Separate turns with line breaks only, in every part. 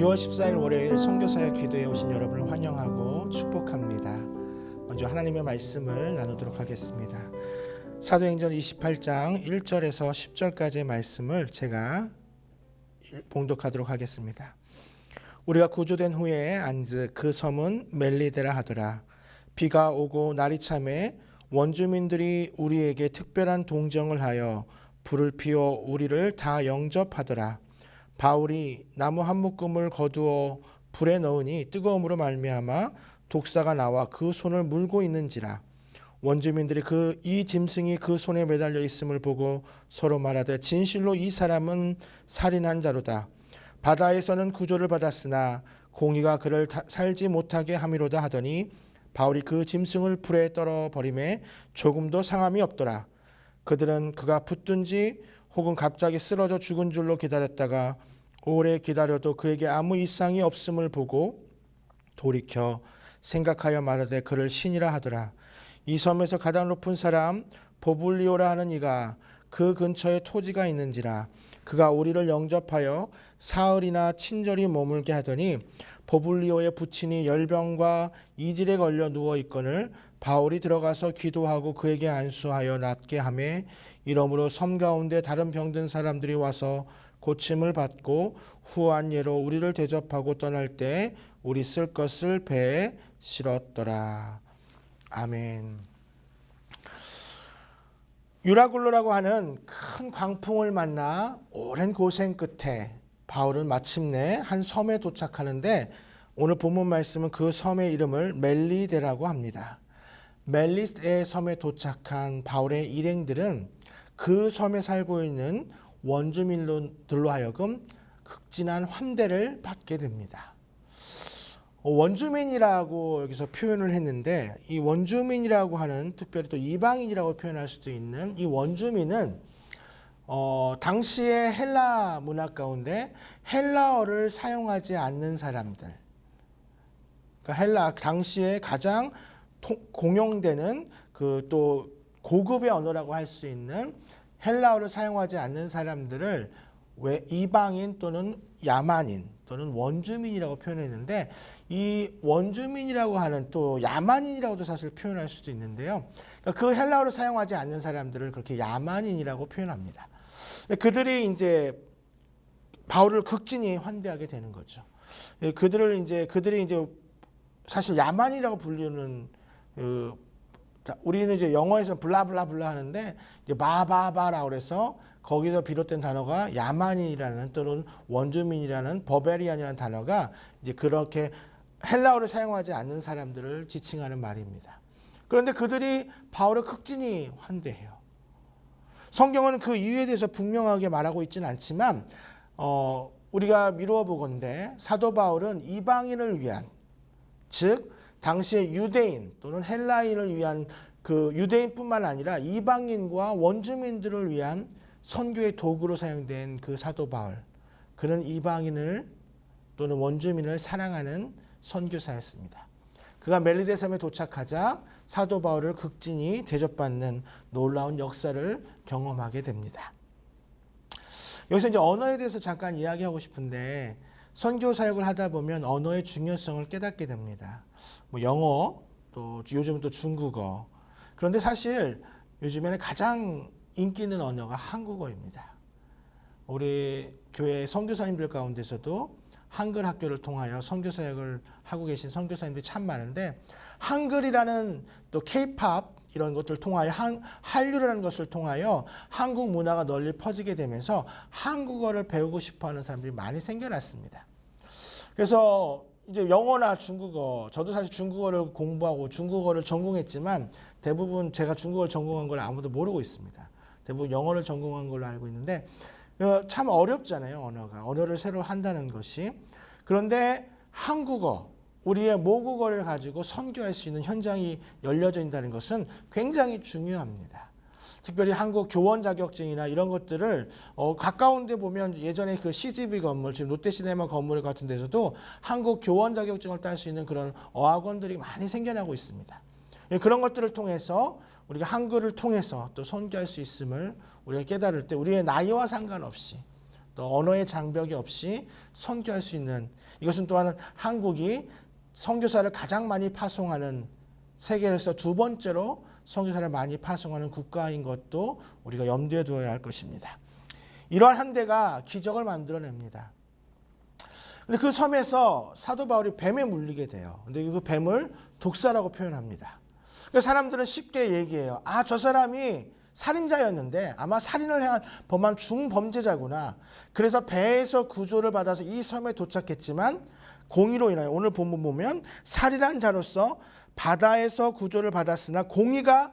6월 14일 월요일 선교사역 기도에 오신 여러분을 환영하고 축복합니다. 먼저 하나님의 말씀을 나누도록 하겠습니다. 사도행전 28장 1절에서 10절까지의 말씀을 제가 봉독하도록 하겠습니다. 우리가 구조된 후에 안즈 그 섬은 멜리데라 하더라. 비가 오고 날이 참에 원주민들이 우리에게 특별한 동정을 하여 불을 피워 우리를 다 영접하더라. 바울이 나무 한 묶음을 거두어 불에 넣으니 뜨거움으로 말미암아 독사가 나와 그 손을 물고 있는지라. 원주민들이 이 짐승이 그 손에 매달려 있음을 보고 서로 말하되 진실로 이 사람은 살인한 자로다. 바다에서는 구조를 받았으나 공의가 그를 살지 못하게 함이로다 하더니 바울이 그 짐승을 불에 떨어 버림에 조금도 상함이 없더라. 그들은 그가 붙든지 혹은 갑자기 쓰러져 죽은 줄로 기다렸다가 오래 기다려도 그에게 아무 이상이 없음을 보고 돌이켜 생각하여 말하되 그를 신이라 하더라. 이 섬에서 가장 높은 사람 보블리오라 하는 이가 그 근처에 토지가 있는지라. 그가 우리를 영접하여 사흘이나 친절히 머물게 하더니 보블리오의 부친이 열병과 이질에 걸려 누워 있거늘 바울이 들어가서 기도하고 그에게 안수하여 낫게 하매 이러므로 섬 가운데 다른 병든 사람들이 와서 고침을 받고 후한 예로 우리를 대접하고 떠날 때 우리 쓸 것을 배에 실었더라. 아멘. 유라굴로라고 하는 큰 광풍을 만나 오랜 고생 끝에 바울은 마침내 한 섬에 도착하는데 오늘 본문 말씀은 그 섬의 이름을 멜리데라고 합니다. 멜리데 섬에 도착한 바울의 일행들은 그 섬에 살고 있는 원주민들로 하여금 극진한 환대를 받게 됩니다. 원주민이라고 여기서 표현을 했는데 이 원주민이라고 하는 특별히 또 이방인이라고 표현할 수도 있는 이 원주민은 당시의 헬라 문화 가운데 헬라어를 사용하지 않는 사람들, 그러니까 당시에 가장 공용되는 그 또 고급의 언어라고 할 수 있는 헬라어를 사용하지 않는 사람들을 이방인 또는 야만인 또는 원주민이라고 표현했는데 이 원주민이라고 하는 또 야만인이라고도 사실 표현할 수도 있는데요. 그러니까 그 헬라어를 사용하지 않는 사람들을 그렇게 야만인이라고 표현합니다. 그들이 이제 바울을 극진히 환대하게 되는 거죠. 그들이 이제 사실 야만이라고 불리는 우리는 이제 영어에서 블라블라블라 하는데 이제 바바바라고 그래서 거기서 비롯된 단어가 야만인이라는 또는 원주민이라는 버베리안이라는 단어가 이제 그렇게 헬라어를 사용하지 않는 사람들을 지칭하는 말입니다. 그런데 그들이 바울을 극진히 환대해요. 성경은 그 이유에 대해서 분명하게 말하고 있지는 않지만 우리가 미루어 보건대 사도 바울은 이방인을 위한, 즉 당시의 유대인 또는 헬라인을 위한 그 유대인뿐만 아니라 이방인과 원주민들을 위한 선교의 도구로 사용된 그 사도 바울, 그는 이방인을 또는 원주민을 사랑하는 선교사였습니다. 그가 멜리데 섬에 도착하자 사도 바울을 극진히 대접받는 놀라운 역사를 경험하게 됩니다. 여기서 이제 언어에 대해서 잠깐 이야기하고 싶은데 선교 사역을 하다 보면 언어의 중요성을 깨닫게 됩니다. 뭐 영어, 또 요즘은 또 중국어. 그런데 사실 요즘에는 가장 인기 있는 언어가 한국어입니다. 우리 교회 선교사님들 가운데서도 한글 학교를 통하여 선교 사역을 하고 계신 선교사님들이 참 많은데 한글이라는 또 K-팝 이런 것들을 통하여 한류라는 것을 통하여 한국 문화가 널리 퍼지게 되면서 한국어를 배우고 싶어하는 사람들이 많이 생겨났습니다. 그래서 이제 영어나 중국어, 저도 사실 중국어를 공부하고 중국어를 전공했지만 대부분 제가 중국어를 전공한 걸 아무도 모르고 있습니다. 대부분 영어를 전공한 걸로 알고 있는데 참 어렵잖아요. 언어를 새로 한다는 것이. 그런데 한국어, 우리의 모국어를 가지고 선교할 수 있는 현장이 열려져 있다는 것은 굉장히 중요합니다. 특별히 한국 교원 자격증이나 이런 것들을 가까운 데 보면 예전에 그 CGV 건물, 지금 롯데시네마 건물 같은 데서도 한국 교원 자격증을 딸 수 있는 그런 어학원들이 많이 생겨나고 있습니다. 그런 것들을 통해서 우리가 한글을 통해서 또 선교할 수 있음을 우리가 깨달을 때 우리의 나이와 상관없이 또 언어의 장벽이 없이 선교할 수 있는, 이것은 또한 한국이 선교사를 가장 많이 파송하는, 세계에서 두 번째로 선교사를 많이 파송하는 국가인 것도 우리가 염두에 두어야 할 것입니다. 이러한 한 대가 기적을 만들어냅니다. 근데 그 섬에서 사도 바울이 뱀에 물리게 돼요. 근데 그 뱀을 독사라고 표현합니다. 그러니까 사람들은 쉽게 얘기해요. 아, 저 사람이 살인자였는데 아마 살인을 범한 중범죄자구나. 그래서 배에서 구조를 받아서 이 섬에 도착했지만 공의로 인하여, 오늘 본문 보면 살인한 자로서 바다에서 구조를 받았으나 공의가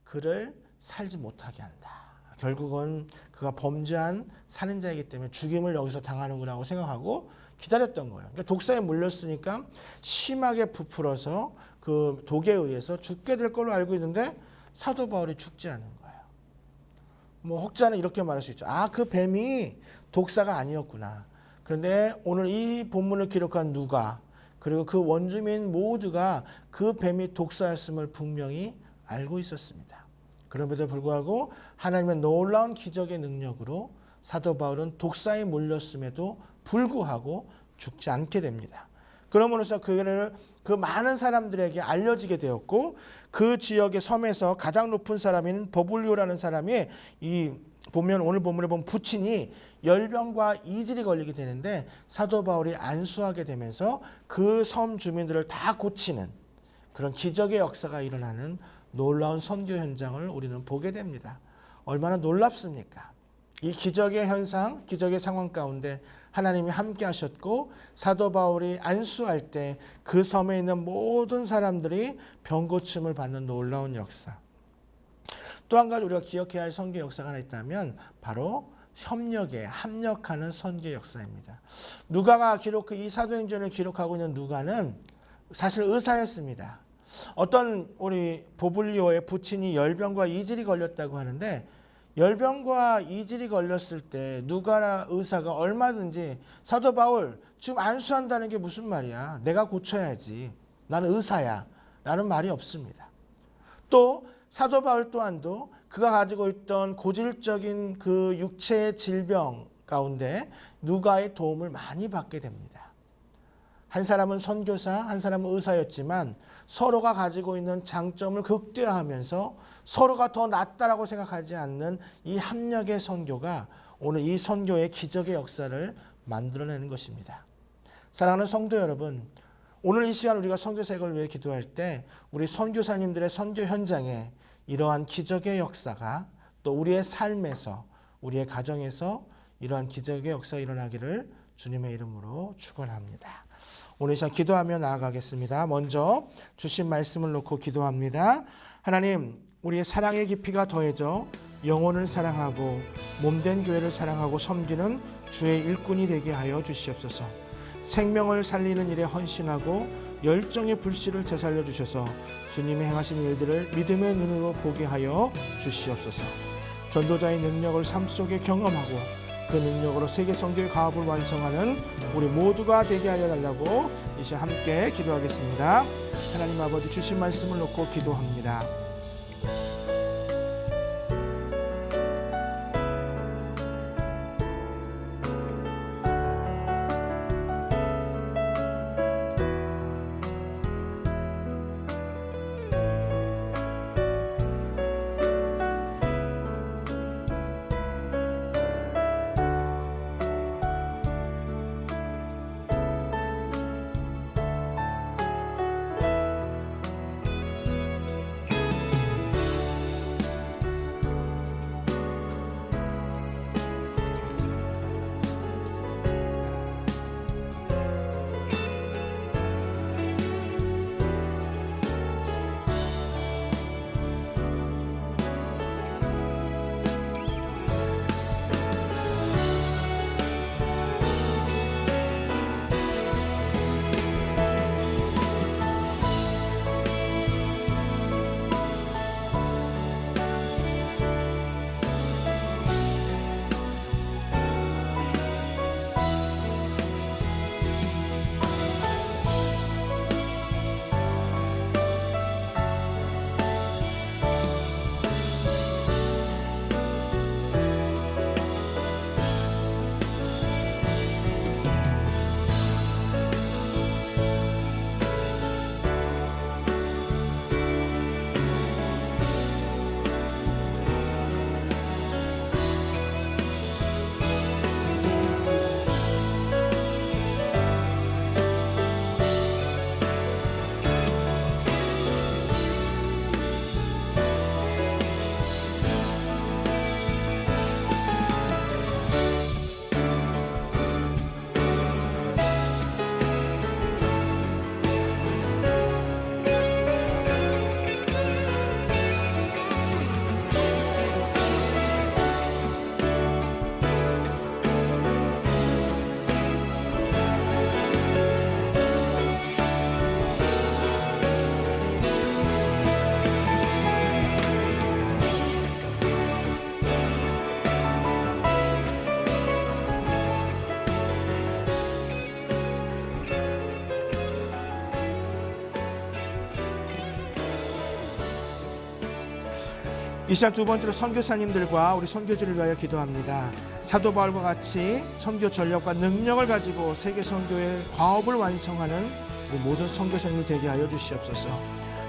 그를 살지 못하게 한다. 결국은 그가 범죄한 살인자이기 때문에 죽임을 여기서 당하는구나 생각하고 기다렸던 거예요. 그러니까 독사에 물렸으니까 심하게 부풀어서 그 독에 의해서 죽게 될 걸로 알고 있는데 사도 바울이 죽지 않은 거예요. 뭐 혹자는 이렇게 말할 수 있죠. 아, 그 뱀이 독사가 아니었구나. 그런데 오늘 이 본문을 기록한 누가, 그리고 그 원주민 모두가 그 뱀이 독사였음을 분명히 알고 있었습니다. 그럼에도 불구하고 하나님의 놀라운 기적의 능력으로 사도 바울은 독사에 물렸음에도 불구하고 죽지 않게 됩니다. 그러므로써 그 많은 사람들에게 알려지게 되었고, 그 지역의 섬에서 가장 높은 사람인 버불리오라는 사람이, 오늘 본문에 보면 부친이 열병과 이질이 걸리게 되는데 사도 바울이 안수하게 되면서 그 섬 주민들을 다 고치는 그런 기적의 역사가 일어나는 놀라운 선교 현장을 우리는 보게 됩니다. 얼마나 놀랍습니까? 이 기적의 현상, 기적의 상황 가운데 하나님이 함께 하셨고, 사도 바울이 안수할 때 그 섬에 있는 모든 사람들이 병고침을 받는 놀라운 역사. 또 한 가지 우리가 기억해야 할 선교 역사가 하나 있다면 바로 협력에 합력하는 선교 역사입니다. 누가가 이 사도행전을 기록하고 있는 누가는 사실 의사였습니다. 어떤 우리 보블리오의 부친이 열병과 이질이 걸렸다고 하는데, 열병과 이질이 걸렸을 때 누가 의사가 얼마든지 사도 바울 지금 안수한다는 게 무슨 말이야, 내가 고쳐야지, 나는 의사야 라는 말이 없습니다. 또 사도 바울 또한도 그가 가지고 있던 고질적인 그 육체의 질병 가운데 누가의 도움을 많이 받게 됩니다. 한 사람은 선교사, 한 사람은 의사였지만 서로가 가지고 있는 장점을 극대화하면서 서로가 더 낫다라고 생각하지 않는 이 합력의 선교가 오늘 이 선교의 기적의 역사를 만들어내는 것입니다. 사랑하는 성도 여러분, 오늘 이 시간 우리가 선교사역을 위해 기도할 때 우리 선교사님들의 선교 현장에 이러한 기적의 역사가, 또 우리의 삶에서, 우리의 가정에서 이러한 기적의 역사가 일어나기를 주님의 이름으로 축원합니다. 오늘 이 시간 기도하며 나아가겠습니다. 먼저 주신 말씀을 놓고 기도합니다. 하나님, 우리의 사랑의 깊이가 더해져 영혼을 사랑하고 몸된 교회를 사랑하고 섬기는 주의 일꾼이 되게 하여 주시옵소서. 생명을 살리는 일에 헌신하고 열정의 불씨를 되살려 주셔서 주님의 행하신 일들을 믿음의 눈으로 보게 하여 주시옵소서. 전도자의 능력을 삶 속에 경험하고 그 능력으로 세계 선교의 가업을 완성하는 우리 모두가 되게 하여 달라고 이 시간 함께 기도하겠습니다. 하나님 아버지, 주신 말씀을 놓고 기도합니다. 이 시간 두 번째로 선교사님들과 우리 선교지를 위하여 기도합니다. 사도 바울과 같이 선교 전략과 능력을 가지고 세계 선교의 과업을 완성하는 우리 모든 선교사님을 되게 하여 주시옵소서.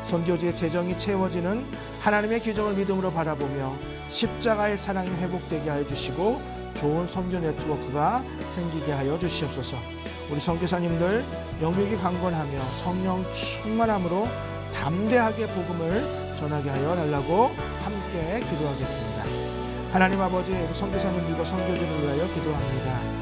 선교지의 재정이 채워지는 하나님의 기적을 믿음으로 바라보며 십자가의 사랑이 회복되게 하여 주시고 좋은 선교 네트워크가 생기게 하여 주시옵소서. 우리 선교사님들 영육이 강건하며 성령 충만함으로 담대하게 복음을 전하게 하여 달라고 함께 기도하겠습니다. 하나님 아버지, 우리 선교사님들과 선교지를 위하여 기도합니다.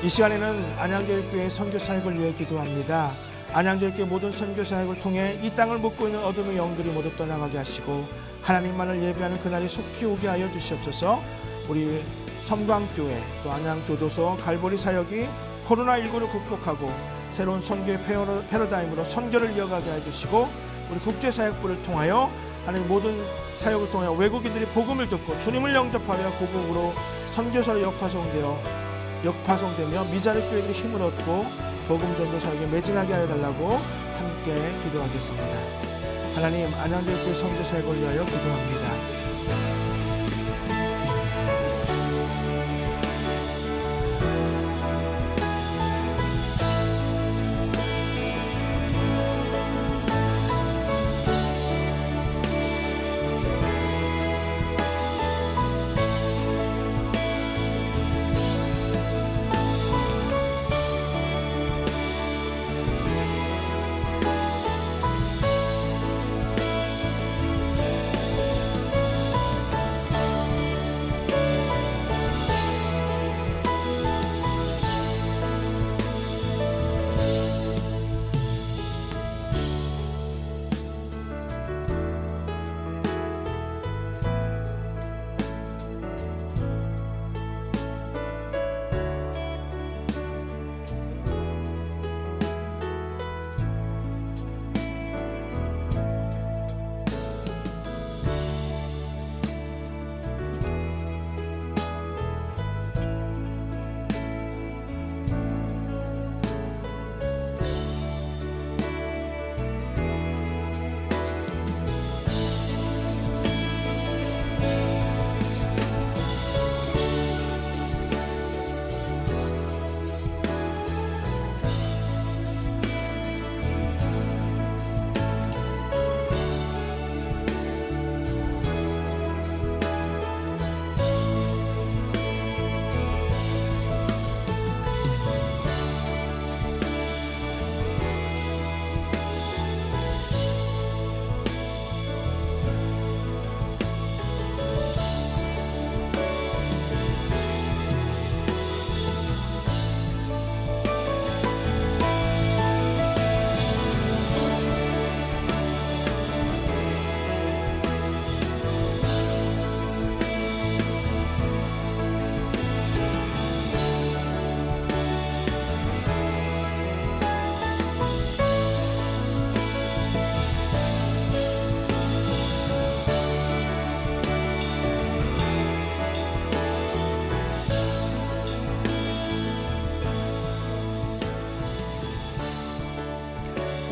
이 시간에는 안양교회교회 선교사역을 위해 기도합니다. 안양교회교회 모든 선교사역을 통해 이 땅을 묻고 있는 어둠의 영들이 모두 떠나가게 하시고 하나님만을 예배하는 그날이 속히 오게 하여 주시옵소서. 우리 섬광교회 또 안양교도소 갈보리 사역이 코로나19를 극복하고 새로운 선교의 패러다임으로 선교를 이어가게 해주시고 우리 국제사역부를 통하여 하나님 모든 사역을 통하여 외국인들이 복음을 듣고 주님을 영접하여 고국으로 선교사로 역파송되며 미자립 교회들이 힘을 얻고 복음 전도 사역에 매진하게 하여 달라고 함께 기도하겠습니다. 하나님, 안양교회 선교 사역을 위하여 기도합니다.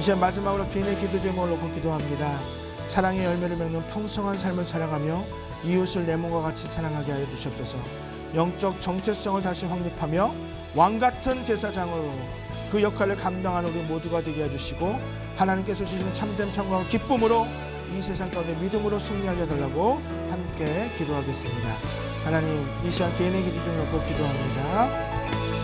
시간 마지막으로 개인의 기도 제목을 놓고 기도합니다. 사랑의 열매를 맺는 풍성한 삶을 살아가며 이웃을 내 몸과 같이 사랑하게 하여 주시옵소서. 영적 정체성을 다시 확립하며 왕같은 제사장으로 그 역할을 감당하는 우리 모두가 되게 해주시고 하나님께서 주시는 참된 평강과 기쁨으로 이 세상 가운데 믿음으로 승리하게 해달라고 함께 기도하겠습니다. 하나님, 이 시간 개인의 기도 좀 놓고 기도합니다.